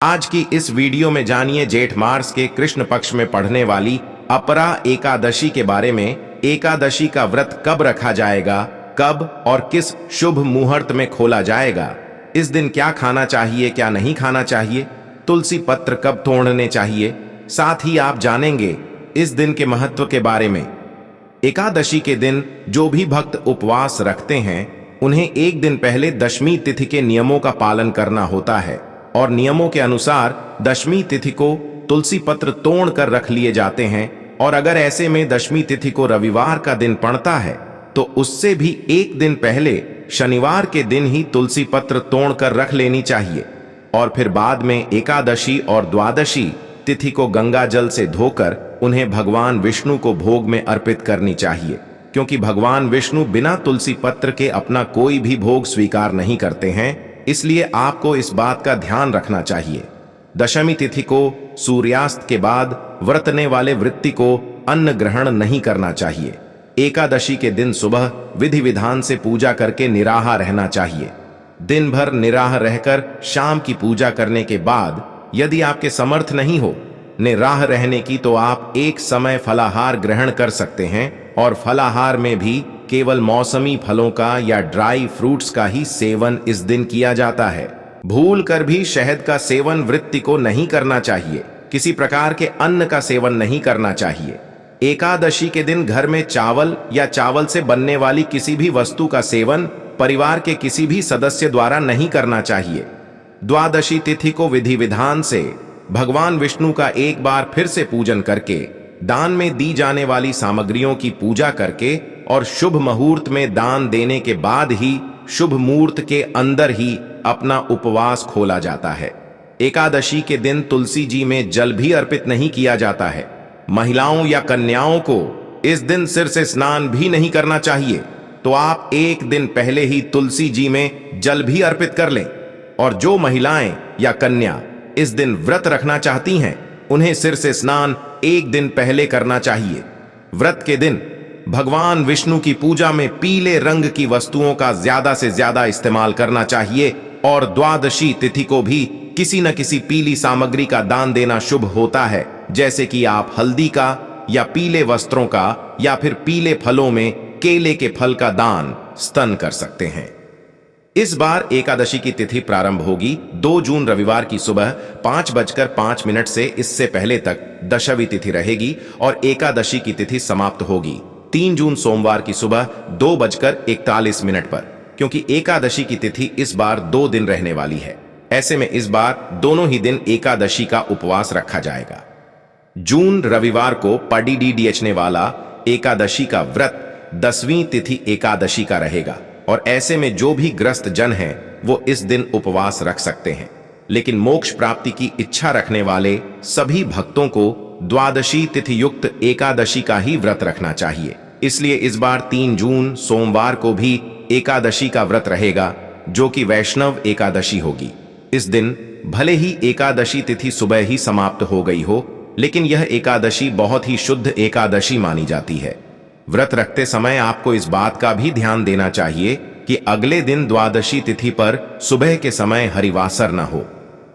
आज की इस वीडियो में जानिए जेठ मास के कृष्ण पक्ष में पढ़ने वाली अपरा एकादशी के बारे में। एकादशी का व्रत कब रखा जाएगा, कब और किस शुभ मुहूर्त में खोला जाएगा, इस दिन क्या खाना चाहिए क्या नहीं खाना चाहिए, तुलसी पत्र कब तोड़ने चाहिए, साथ ही आप जानेंगे इस दिन के महत्व के बारे में। एकादशी के दिन जो भी भक्त उपवास रखते हैं उन्हें एक दिन पहले दशमी तिथि के नियमों का पालन करना होता है और नियमों के अनुसार दशमी तिथि को तुलसी पत्र तोड़ कर रख लिए जाते हैं। और अगर ऐसे में दशमी तिथि को रविवार का दिन पड़ता है तो उससे भी एक दिन पहले शनिवार के दिन ही तुलसी पत्र तोड़ कर रख लेनी चाहिए और फिर बाद में एकादशी और द्वादशी तिथि को गंगा जल से धोकर उन्हें भगवान विष्णु को भोग में अर्पित करनी चाहिए, क्योंकि भगवान विष्णु बिना तुलसी पत्र के अपना कोई भी भोग स्वीकार नहीं करते हैं। इसलिए आपको इस बात का ध्यान रखना चाहिए। दशमी तिथि को सूर्यास्त के बाद व्रतने वाले व्यक्ति को अन्न ग्रहण नहीं करना चाहिए। एकादशी के दिन सुबह विधि विधान से पूजा करके निराहा रहना चाहिए। दिन भर निराह रहकर शाम की पूजा करने के बाद यदि आपके समर्थ नहीं हो निराह रहने की तो आप एक समय फलाहार ग्रहण कर सकते हैं और फलाहार में भी केवल मौसमी फलों का या ड्राई फ्रूट्स का ही सेवन इस दिन किया जाता है। भूल कर भी शहद का सेवन व्यक्ति को नहीं करना चाहिए। किसी प्रकार के अन्न का सेवन नहीं करना चाहिए। एकादशी के दिन घर में चावल या चावल से बनने वाली किसी भी वस्तु का सेवन परिवार के किसी भी सदस्य द्वारा नहीं करना चाहिए। द्वादशी तिथि को विधि विधान से भगवान विष्णु का एक बार फिर से पूजन करके दान में दी जाने वाली सामग्रियों की पूजा करके और शुभ मुहूर्त में दान देने के बाद ही शुभ मुहूर्त के अंदर ही अपना उपवास खोला जाता है। एकादशी के दिन तुलसी जी में जल भी अर्पित नहीं किया जाता है। महिलाओं या कन्याओं को इस दिन सिर से स्नान भी नहीं करना चाहिए, तो आप एक दिन पहले ही तुलसी जी में जल भी अर्पित कर लें। और जो महिलाएं या कन्या इस दिन व्रत रखना चाहती हैं उन्हें सिर से स्नान एक दिन पहले करना चाहिए। व्रत के दिन भगवान विष्णु की पूजा में पीले रंग की वस्तुओं का ज्यादा से ज्यादा इस्तेमाल करना चाहिए और द्वादशी तिथि को भी किसी न किसी पीली सामग्री का दान देना शुभ होता है, जैसे कि आप हल्दी का या पीले वस्त्रों का या फिर पीले फलों में केले के फल का दान स्तन कर सकते हैं। इस बार एकादशी की तिथि प्रारंभ होगी 2 जून रविवार की सुबह 5:05 से। इससे पहले तक दशमी तिथि रहेगी और एकादशी की तिथि समाप्त होगी 3 जून सोमवार की सुबह 2:41 पर, क्योंकि एकादशी की तिथि इस बार 2 दिन रहने वाली है। ऐसे में इस बार दोनों ही दिन एकादशी का उपवास रखा जाएगा। जून रविवार को पड़ने वाला एकादशी का व्रत 10वीं तिथि एकादशी का रहेगा और ऐसे में जो भी ग्रस्त जन हैं वो इस दिन उपवास रख सकते हैं। लेकिन मोक्ष प्राप्ति की इच्छा रखने वाले सभी भक्तों को द्वादशी तिथि युक्त एकादशी का ही व्रत रखना चाहिए। इसलिए इस बार 3 जून सोमवार को भी एकादशी का व्रत रहेगा, जो कि वैष्णव एकादशी होगी। इस दिन भले ही एकादशी तिथि सुबह ही समाप्त हो गई हो, लेकिन यह एकादशी बहुत ही शुद्ध एकादशी मानी जाती है। व्रत रखते समय आपको इस बात का भी ध्यान देना चाहिए कि अगले दिन द्वादशी तिथि पर सुबह के समय हरिवासर न हो।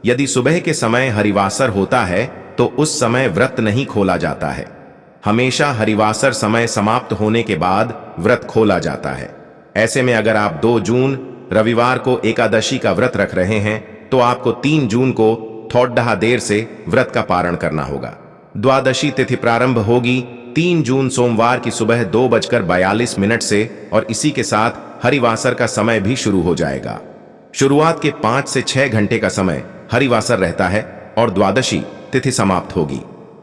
यदि सुबह के समय हरिवासर होता है तो उस समय व्रत नहीं खोला जाता है। हमेशा हरिवासर समय समाप्त होने के बाद व्रत खोला जाता है। ऐसे में अगर आप 2 जून रविवार को एकादशी का व्रत रख रहे हैं तो आपको 3 जून को थोड़ा देर से व्रत का पारण करना होगा। द्वादशी तिथि प्रारंभ होगी 3 जून सोमवार की सुबह 2:42 से और इसी के साथ हरिवासर का समय भी शुरू हो जाएगा। शुरुआत के 5 से 6 घंटे का समय हरिवासर रहता है और द्वादशी तिथि समाप्त होगी।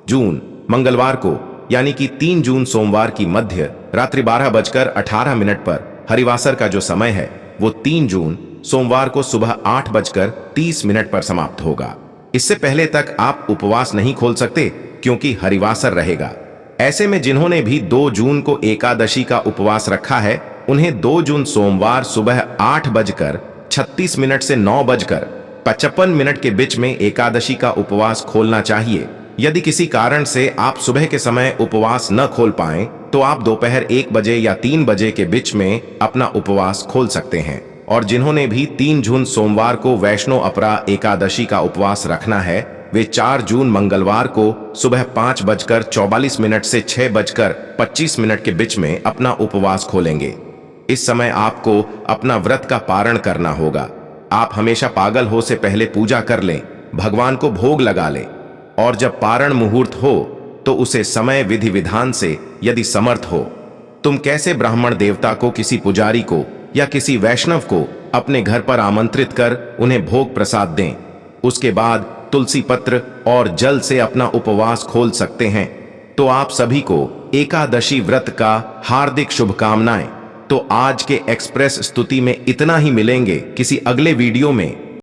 जून मंगलवार को यानी कि 3 जून सोमवार की मध्य रात्रि 12:18 पर हरिवासर का जो समय है वो 3 जून सोमवार को सुबह 8:30 पर समाप्त होगा। इससे पहले तक आप उपवास नहीं खोल सकते, क्योंकि हरिवासर रहेगा। ऐसे में जिन्होंने भी 2 जून को एकादशी का उपवास रखा है उन्हें 2 जून सोमवार सुबह 8:36 से 9:55 के बीच में एकादशी का उपवास खोलना चाहिए। यदि किसी कारण से आप सुबह के समय उपवास न खोल पाएं तो आप दोपहर 1 बजे या 3 बजे के बीच में अपना उपवास खोल सकते हैं और जिन्होंने भी 3 जून सोमवार को वैष्णो अपरा एकादशी का उपवास रखना है, वे 4 जून मंगलवार को सुबह 5:44 से 6:25 के बीच में अपना उपवास खोलेंगे। इस समय आपको अपना व्रत का पारण करना होगा। आप हमेशा पागल हो से पहले पूजा कर लें, भगवान को भोग लगा लें और जब पारण मुहूर्त हो तो उसे समय विधि विधान से यदि समर्थ हो। तुम कैसे ब्राह्मण देवता को, किसी पुजारी को या किसी वैष्णव को अपने घर पर आमंत्रित कर उन्हें भोग प्रसाद दें, उसके बाद तुलसी पत्र और जल से अपना उपवास खोल सकते हैं। तो आप सभी को एकादशी व्रत का हार्दिक शुभकामनाएं। तो आज के एक्सप्रेस स्तुति में इतना ही, मिलेंगे किसी अगले वीडियो में।